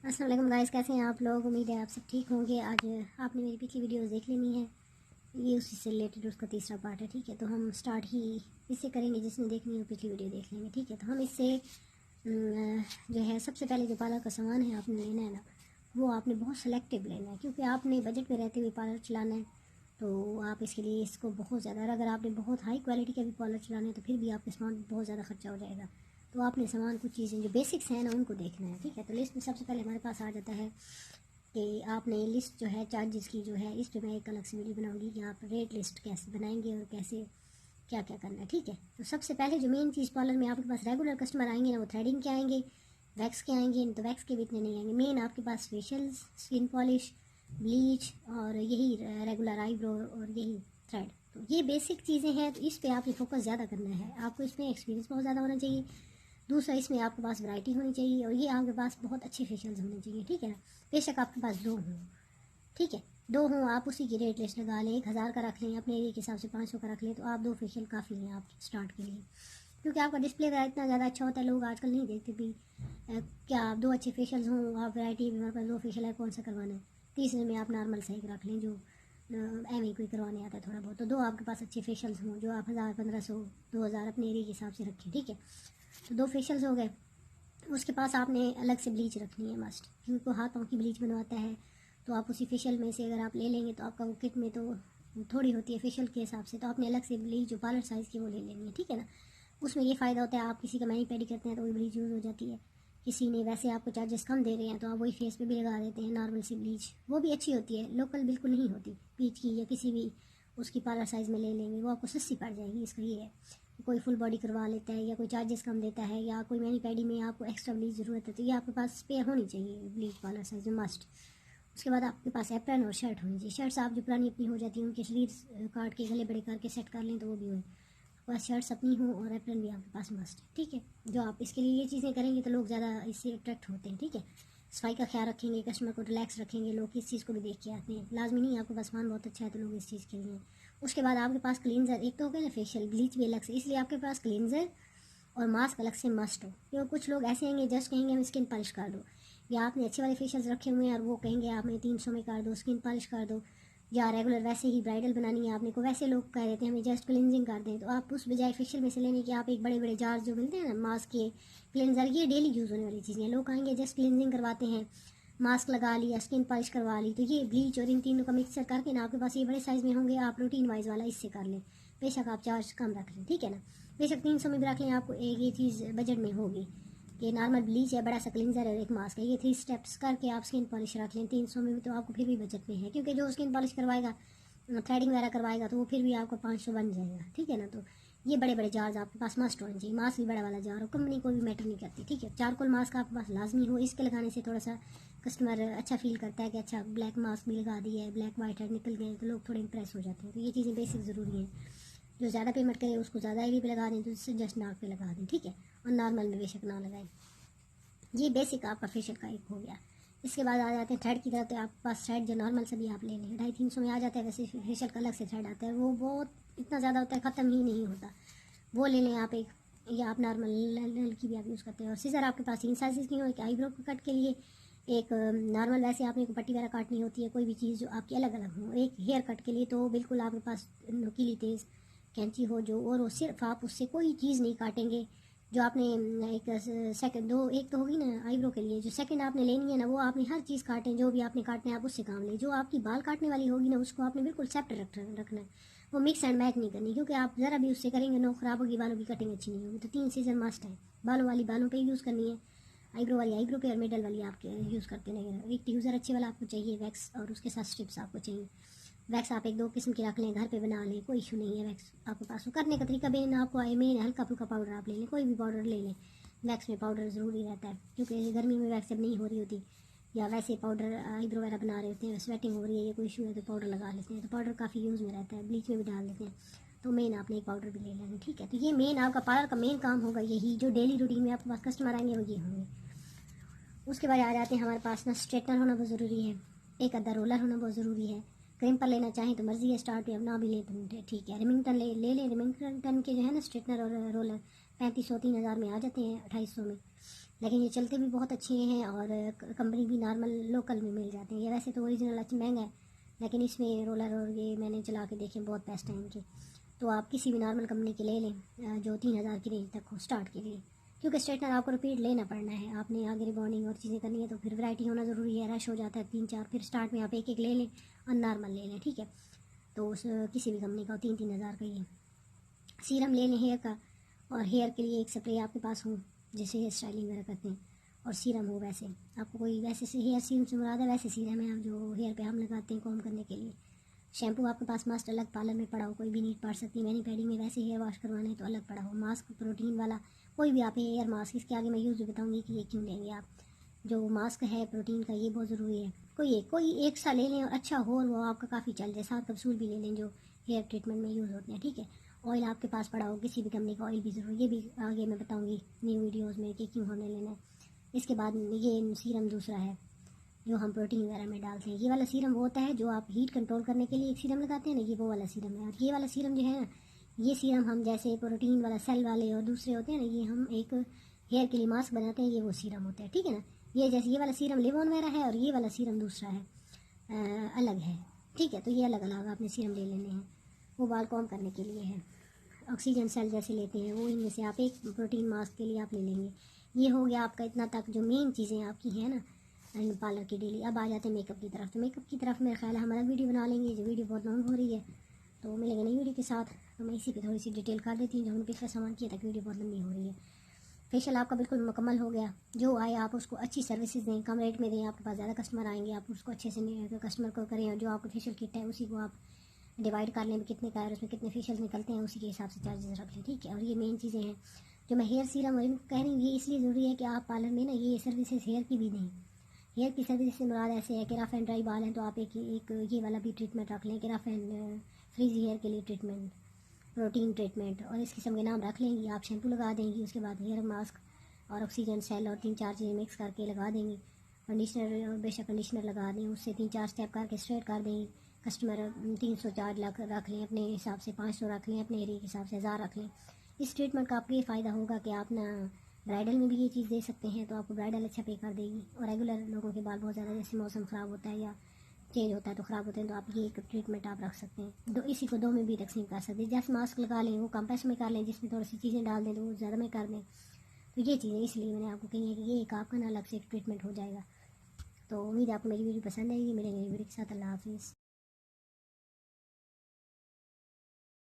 अस्सलाम वालेकुम गाइस, कैसे हैं आप लोग। उम्मीद है आप सब ठीक होंगे। आज आपने मेरी पिछली वीडियोस देख लेनी है, ये उसी से रिलेटेड उसका तीसरा पार्ट है। ठीक है, तो हम स्टार्ट ही इससे करेंगे। जिसने देखनी हो पिछली वीडियो देख लेंगे। ठीक है, तो हम इससे जो है सबसे पहले जो पार्लर का सामान है आपने लेना है ना, वो आपने बहुत सेलेक्टिव लेना है, क्योंकि आपने बजट में रहते हुए पार्लर चलाना है। तो आप इसके लिए इसको बहुत ज़्यादा, अगर आपने बहुत हाई क्वालिटी का भी पार्लर चलाना है तो फिर भी आपके सामान बहुत ज़्यादा खर्चा हो जाएगा। तो आपने सामान कुछ चीज़ें जो बेसिक्स हैं ना उनको देखना है। ठीक है, तो लिस्ट में सबसे पहले हमारे पास आ जाता है कि आपने लिस्ट जो है चार्जेस की जो है, इस पर मैं एक अलग से वीडियो बनाऊंगी कि आप रेट लिस्ट कैसे बनाएंगे और कैसे क्या क्या करना है। ठीक है, तो सबसे पहले जो मेन चीज़ पार्लर में आपके पास रेगुलर कस्टमर आएंगे ना, वो थ्रेडिंग के आएंगे, वैक्स के आएंगे। तो वैक्स के भी इतने नहीं आएंगे। मेन आपके पास फेशियल, स्किन पॉलिश, ब्लीच और यही रेगुलर आईब्रो और यही थ्रेड। तो ये बेसिक चीज़ें हैं, तो इस पर आपने फोकस ज़्यादा करना है। आपको इसमें एक्सपीरियंस बहुत ज़्यादा होना चाहिए। दूसरा, इसमें आपके पास वैरायटी होनी चाहिए और ये आपके पास बहुत अच्छे फेशियल्स होने चाहिए। ठीक है ना, बेशक आपके पास दो हों। ठीक है, दो हों, आप उसी की रेट लिस्ट लगा लें। 1000 का रख लें, अपने एरिया के हिसाब से 500 का रख लें, तो आप दो फेशियल काफ़ी हैं आप स्टार्ट के लिए। क्योंकि आपका डिस्प्ले वगैरह इतना ज़्यादा अच्छा होता है, लोग आजकल नहीं देखते भी क्या आप दो अच्छे फेशियल्स हों। आप वैरायटी, हमारे पास दो फेशियल है, कौन सा करवाना है। तीसरे में आप नॉर्मल सही रख लें, जो एम कोई करवाने आता है थोड़ा बहुत। तो दो आपके पास अच्छे फेशियल्स हों जो आप 1000, 1500, 2000 अपने एरिया के हिसाब से रखें। ठीक है, तो दो फेशियल्स हो गए। उसके पास आपने अलग से ब्लीच रखनी है मस्ट, क्योंकि हाथ पाँव की ब्लीच बनवाता है। तो आप उसी फेशियल में से अगर आप ले लेंगे तो आपका वो किट में तो थोड़ी होती है फेशियल के हिसाब से, तो आपने अलग से ब्लीच जो पार्लर साइज़ की वो ले लेनी है। ठीक है ना, उसमें ये फ़ायदा होता है, आप किसी का मैनी पेडी करते हैं तो वही ब्लीच यूज़ हो जाती है। किसी ने वैसे आपको चार्जेस कम दे रहे हैं तो आप वही फेस पे भी लगा देते हैं नॉर्मल सी ब्लीच, वो भी अच्छी होती है। लोकल बिल्कुल नहीं होती पीच की, या किसी भी उसकी पार्लर साइज़ में ले लेंगे वो आपको सस्ती पड़ जाएगी। इसका ये है, कोई फुल बॉडी करवा लेता है या कोई चार्जेस कम देता है, या कोई मैनी पैडी में आपको एक्स्ट्रा ब्लीच ज़रूरत है, तो ये आपके पास स्पेयर होनी चाहिए ब्लीच वाला साइज में मस्ट। उसके बाद आपके पास एप्रन और शर्ट होनी चाहिए। शर्ट्स आप जो पुरानी अपनी हो जाती हैं उनके शरीर काट के गले बड़े करके सेट कर लें तो वो भी हो। आपके पास शर्ट्स अपनी हो और एप्रन भी आपके पास मस्ट। ठीक है, जो आप इसके लिए ये चीज़ें करेंगे तो लोग ज़्यादा इससे अट्रैक्ट होते हैं। ठीक है, सफाई का ख्याल रखेंगे, कस्टमर को रिलैक्स रखेंगे, लोग इस चीज़ को भी देख के आते हैं। लाजमी नहीं आपके पास सामान बहुत अच्छा है तो लोग इस चीज़ के लिए। उसके बाद आपके पास क्लींजर, एक तो हो गया ना फेशियल, ब्लीच भी अलग से, इसलिए आपके पास क्लींजर और मास्क अलग से मस्ट हो। क्योंकि कुछ लोग ऐसे होंगे जस्ट कहेंगे हम स्किन पॉलिश कर दो, या आपने अच्छे वाले फेशियल्स रखे हुए हैं और वो कहेंगे आपने 300 में कर दो, स्किन पॉलिश कर दो, या रेगुलर वैसे ही ब्राइडल बनानी है आपने को, वैसे लोग कह देते हैं हमें जस्ट क्लिनजिंग कर दें। तो आप उस बजाय फेशियल में से लेने के आप एक बड़े बड़े जार जो मिलते हैं ना मास्क के, क्लिनजर, ये डेली यूज़ होने वाली चीज़ें हैं। लोग कहेंगे जस्ट क्लिनजिंग करवाते हैं, मास्क लगा लिया, स्किन पॉलिश करवा ली, तो ये ब्लीच और इन तीनों का मिक्सर करके ना आपके पास ये बड़े साइज़ में होंगे, आप रूटीन वाइज वाला इससे कर लें। बेशक आप चार्ज कम रख लें। ठीक है ना, बेशक 300 में भी रख लें, आपको एक ये चीज़ बजट में होगी कि नॉर्मल ब्लीच है, बड़ा सा क्लिनजर है और एक मास्क है, ये 3 स्टेप्स करके आप स्किन पॉलिश रख लें 300 में भी, तो आपको फिर भी बजट में है। क्योंकि जो स्किन पॉलिश करवाएगा, थ्रेडिंग वगैरह करवाएगा, तो वो फिर भी आपको 500 बन जाएगा। ठीक है ना, तो ये बड़े बड़े जार्स आपके पास मस्ट होने चाहिए। मास्क भी बड़ा वाला जार हो, कंपनी को भी मैटर नहीं करती। ठीक है, चारकोल मास्क आपके पास लाजमी हो, इसके लगाने से थोड़ा सा कस्टमर अच्छा फील करता है कि अच्छा ब्लैक मास्क भी लगा दिया है, ब्लैक वाइट हेड निकल गए, तो लोग थोड़े इंप्रेस हो जाते हैं। तो ये चीज़ें बेसिक ज़रूरी हैं। जो ज़्यादा पेमेंट करे उसको ज़्यादा एरिया पे लगा दें, तो इससे जस्ट नाक पे लगा दें। ठीक है, और नॉर्मल में बेशक ना लगाएं। ये बेसिक आपका फेशियल का एक हो गया। इसके बाद आ जाते हैं थ्रेड की तरफ। तो आपके पास थ्रेड जो नॉर्मल सभी आप ले लें, 250-300 में आ जाता है। वैसे फेशियल का अलग से थ्रेड आता है, वो बहुत इतना ज़्यादा होता है, ख़त्म ही नहीं होता। वो ले लें आप एक, या आप नॉर्मल नल की भी आप यूज़ करते हैं। और सीजर आपके पास 3 साइज़ की हो, एक आईब्रो कट के लिए, एक नॉर्मल वैसे आपने को पट्टी वगैरह काटनी होती है, कोई भी चीज़ जो आपकी अलग अलग हो, एक हेयर कट के लिए तो बिल्कुल आपके पास नुकीली तेज़ कैंची हो जो, और वो सिर्फ आप उससे कोई चीज़ नहीं काटेंगे। जो आपने एक सेकंड दो, एक तो होगी ना आईब्रो के लिए, जो सेकंड आपने लेनी है ना, वो आपने हर चीज़ काटें, जो भी आपने काटना है आप उससे काम लें। जो आपकी बाल काटने वाली होगी ना, उसको आपने बिल्कुल सेपरेट रखना है, वो मिक्स एंड मैच नहीं करनी। क्योंकि आप ज़रा भी उससे करेंगे ना ख़राब होगी, बालों की कटिंग अच्छी नहीं होगी। तो 3 सीजन मस्ट है। बालों वाली बालों पे यूज़ करनी है, आईब्रो वाली आईब्रो पे, और मिडल वाली आपके यूज़ करते नहीं। एक यूज़र अच्छे वाला आपको चाहिए वैक्स, और उसके साथ स्ट्रिप्स आपको चाहिए। वैक्स आप 1-2 किस्म की रख लें, घर पे बना लें, कोई इशू नहीं है। वैक्स आपके पास वो करने का तरीका बेन आपको आए, मेन हल्का फुल्का पाउडर आप ले लें, कोई भी पाउडर ले लें। वैक्स में पाउडर ज़रूरी रहता है, क्योंकि गर्मी में वैक्स जब नहीं हो रही होती, या वैसे पाउडर आईब्रो वगैरह बना रहे होते हैं, स्वेटिंग हो रही है या कोई इशू है तो पाउडर लगा लेते हैं। तो पाउडर काफ़ी यूज़ में रहता है, ब्लीच में भी डाल देते हैं। तो मेन आपने एक पाउडर भी ले लेना। ठीक है, तो ये मेन आपका पार्लर का मेन काम होगा यही, जो डेली रूटीन में आपके पास कस्टमर आएंगे वो ये होंगे। उसके बाद आ जाते हैं हमारे पास ना स्ट्रेटनर होना बहुत ज़रूरी है, एक अद्धा रोलर होना बहुत ज़रूरी है। क्रीम पर लेना चाहें तो मर्ज़ी है, स्टार्ट या ना भी लें तो ठीक है। रिमिंगटन ले लें, रिमिंगटन के जो है ना स्ट्रेटनर और रोलर 3500 3000 में आ जाते हैं, 2800 में। लेकिन ये चलते भी बहुत अच्छे हैं और कंपनी भी नॉर्मल लोकल में मिल जाते हैं। ये वैसे तो ओरिजिनल अच्छा महंगा है, लेकिन इसमें रोलर और ये मैंने चला के देखे बहुत बेस्ट हैं इनके। तो आप किसी भी नॉर्मल कंपनी के ले लें जो 3000 की रेंज तक हो स्टार्ट के लिए, क्योंकि स्ट्रेटनर आपको रिपीट लेना पड़ना है। आपने आगे रिबॉन्डिंग और चीज़ें करनी है तो फिर वैरायटी होना ज़रूरी है। रश हो जाता है 3-4, फिर स्टार्ट में आप एक एक ले लें और नॉर्मल ले लें, ठीक है। तो उस किसी भी कंपनी का 3-3000 का ये सीरम ले लें हेयर का। और हेयर के लिए एक स्प्रे आपके पास हो, जैसे हेयर स्टाइलिंग वगैरह करते हैं, और सीरम हो। वैसे आपको कोई वैसे से हेयर सीरम से मुराद है वैसे सीरम है आप जो हेयर पे हम लगाते हैं कॉम्ब करने के लिए। शैम्पू आपके पास मस्त अलग पार्लर में पड़ा हो, कोई भी नीड पड़ सकती है। मैनी पैडिंग में वैसे हेयर वॉश करवाना है तो अलग पड़ा हो। मास्क प्रोटीन वाला कोई भी आप हेयर मास्क, इसके आगे मैं यूज़ भी बताऊँगी कि ये क्यों लेंगे आप। जो मास्क है प्रोटीन का ये बहुत ज़रूरी है। कोई एक सा ले लें और अच्छा हो और वो आपका काफ़ी चल जाए। 7 कैप्सूल भी ले लें जो हेयर ट्रीटमेंट में यूज़ होते हैं, ठीक है। ऑयल आपके पास पड़ा हो, किसी भी कंपनी का ऑयल भी ज़रूरी, ये भी आगे मैं बताऊँगी न्यू वीडियोज़ में कि क्यों हमें लेना है। इसके बाद ये सीरम दूसरा है जो हम प्रोटीन वगैरह में डालते हैं। ये वाला सीरम वो होता है जो आप हीट कंट्रोल करने के लिए एक सीरम लगाते हैं ना, ये वो वाला सीरम है। और ये वाला सीरम जो है ना, ये सीरम हम जैसे प्रोटीन वाला सेल वाले और दूसरे होते हैं ना, ये हम एक हेयर के लिए मास्क बनाते हैं, ये वो सीरम होता है, ठीक है ना। ये जैसे ये वाला सीरम लिवोन वगैरह है और ये वाला सीरम दूसरा है, अलग है, ठीक है। तो ये अलग अलग आपने सीरम ले लेने हैं। वो बाल कॉम करने के लिए है। ऑक्सीजन सेल जैसे लेते हैं वो, इनमें से आप एक प्रोटीन मास्क के लिए आप ले लेंगे। ये हो गया आपका इतना तक जो मेन चीज़ें आपकी हैं ना पार्लर की डेली। अब आ जाते हैं मेकअप की तरफ। तो मेकअप की तरफ मेरा ख्याल है हमारा वीडियो बना लेंगे, जो वीडियो बहुत लॉन्ग हो रही है। तो मिलेंगे नई वीडियो के साथ। तो मैं इसी पे थोड़ी सी डिटेल कर देती हूँ जो हमने पिछला सामान किया था, वीडियो बहुत लंबी हो रही है। फेशियल आपका बिल्कुल मुकम्मल हो गया। जो आए आप उसको अच्छी सर्विसेज दें, कम रेट में दें। आपके पास ज़्यादा कस्टमर आएंगे, आप उसको अच्छे से कस्टमर को करें। और जो आपका फेशियल किट है उसी को आप डिवाइड कर लें कितने का है, उसमें कितने फेशियल निकलते हैं, उसी के हिसाब से चार्जेस रख लें, ठीक है। और ये मेन चीज़ें हैं जो मैं हेयर सीरम कह रही हूँ, ये इसलिए ज़रूरी है कि आप पार्लर में ना ये सर्विसेज हेयर की भी दें। हेयर की सर्विस से मुराद ऐसे है कि रफ एंड ड्राई बाल हैं तो आप एक ये वाला भी ट्रीटमेंट रख लें कि रफ एंड फ्रीजी हेयर के लिए ट्रीटमेंट, प्रोटीन ट्रीटमेंट, और इस किस्म के नाम रख लेंगी। आप शैम्पू लगा देंगी, उसके बाद हेयर मास्क और ऑक्सीजन सेल और 3-4 चीज़ें मिक्स करके लगा देंगी। कंडीशनर बेशक कंडीशनर लगा दें, उससे 3-4 स्टेप करके स्ट्रेट कर देंगी। कस्टमर 300 चार्ज रख लें अपने हिसाब से, 500 रख लें अपने एरिया के हिसाब से, 1000 रख लें। इस ट्रीटमेंट का आपको ये फ़ायदा होगा कि आप ना ब्राइडल में भी ये चीज़ दे सकते हैं, तो आपको ब्राइडल अच्छा पे कर देगी। और रेगुलर लोगों के बाल बहुत ज़्यादा, जैसे मौसम ख़राब होता है या चेंज होता है तो ख़राब होते हैं, तो आप ये एक ट्रीटमेंट आप रख सकते हैं। इसी को 2 में भी तकसीम कर सकते हैं। जैसे मास्क लगा लें वो कम पैसे में कर लें, जिसमें थोड़ी सी चीज़ें डाल दें तो वो ज़्यादा में कर दें। तो ये चीज़ें इसलिए मैंने आपको कही है कि ये एक आपका ना अलग से एक ट्रीटमेंट हो जाएगा। तो उम्मीद है आपको मेरी वीडियो पसंद आएगी। मिलेंगे वीडियो के साथ। अल्लाह हाफिज़।